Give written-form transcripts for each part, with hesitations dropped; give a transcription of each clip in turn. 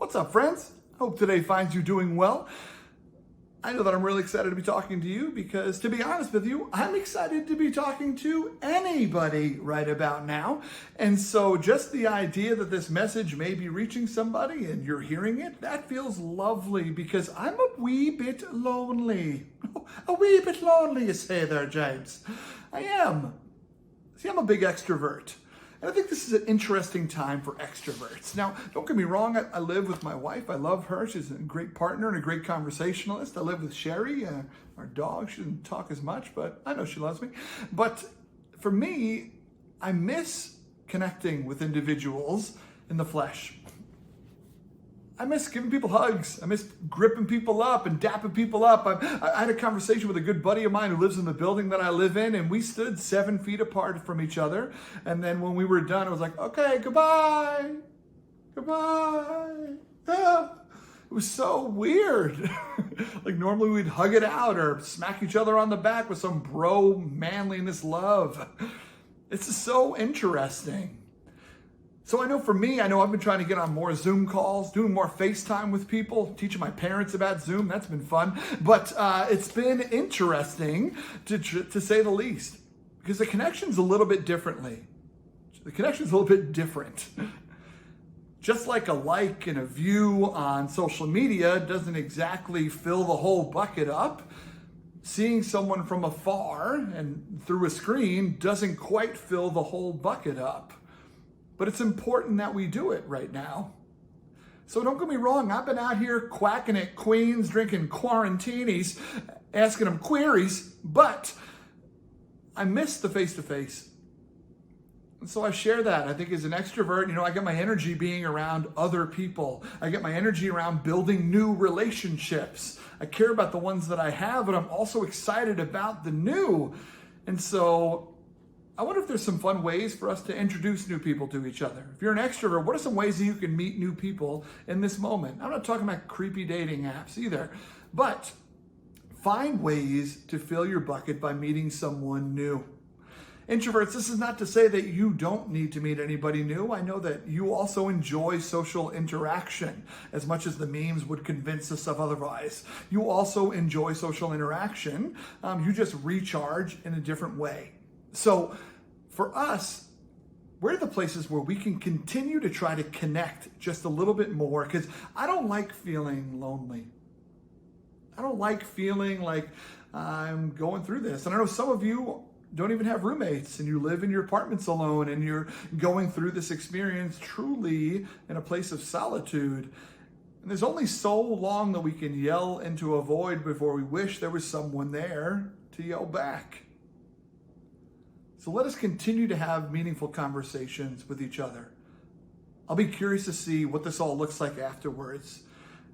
What's up, friends? Hope today finds you doing well. I know that I'm really excited to be talking to you because, to be honest with you, I'm excited to be talking to anybody right about now. And so just the idea that this message may be reaching somebody and you're hearing it, that feels lovely because I'm a wee bit lonely. A wee bit lonely, you say there, James. I am. See, I'm a big extrovert. And I think this is an interesting time for extroverts. Now, don't get me wrong, I live with my wife. I love her. She's a great partner and a great conversationalist. I live with Sherry, our dog. She doesn't talk as much, but I know she loves me. But for me, I miss connecting with individuals in the flesh. I miss giving people hugs. I miss gripping people up and dapping people up. I had a conversation with a good buddy of mine who lives in the building that I live in, and we stood 7 feet apart from each other. And then when we were done, it was like, okay, goodbye. Goodbye. Ah. It was so weird. Like normally we'd hug it out or smack each other on the back with some bro manliness love. It's just so interesting. So I know for me, I've been trying to get on more Zoom calls, doing more FaceTime with people, teaching my parents about Zoom. That's been fun. But it's been interesting to say the least, because the connection's a little bit different. Just like a like and a view on social media doesn't exactly fill the whole bucket up, seeing someone from afar and through a screen doesn't quite fill the whole bucket up. But it's important that we do it right now. So don't get me wrong, I've been out here quacking at queens, drinking quarantinis, asking them queries, but I miss the face-to-face. And so I share that. I think as an extrovert, I get my energy being around other people. I get my energy around building new relationships. I care about the ones that I have, but I'm also excited about the new. And so I wonder if there's some fun ways for us to introduce new people to each other. If you're an extrovert, what are some ways that you can meet new people in this moment? I'm not talking about creepy dating apps either, but find ways to fill your bucket by meeting someone new. Introverts, this is not to say that you don't need to meet anybody new. I know that you also enjoy social interaction as much as the memes would convince us of otherwise. You also enjoy social interaction. You just recharge in a different way. So for us, where are the places where we can continue to try to connect just a little bit more? Because I don't like feeling lonely. I don't like feeling like I'm going through this. And I know some of you don't even have roommates and you live in your apartments alone and you're going through this experience truly in a place of solitude. And there's only so long that we can yell into a void before we wish there was someone there to yell back. So let us continue to have meaningful conversations with each other. I'll be curious to see what this all looks like afterwards.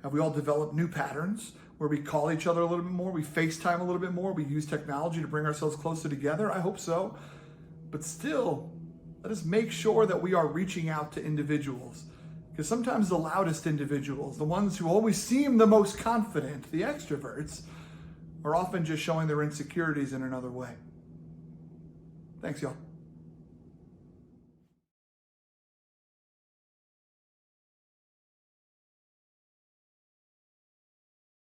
Have we all developed new patterns where we call each other a little bit more, we FaceTime a little bit more, we use technology to bring ourselves closer together? I hope so. But still, let us make sure that we are reaching out to individuals. Because sometimes the loudest individuals, the ones who always seem the most confident, the extroverts, are often just showing their insecurities in another way. Thanks, y'all.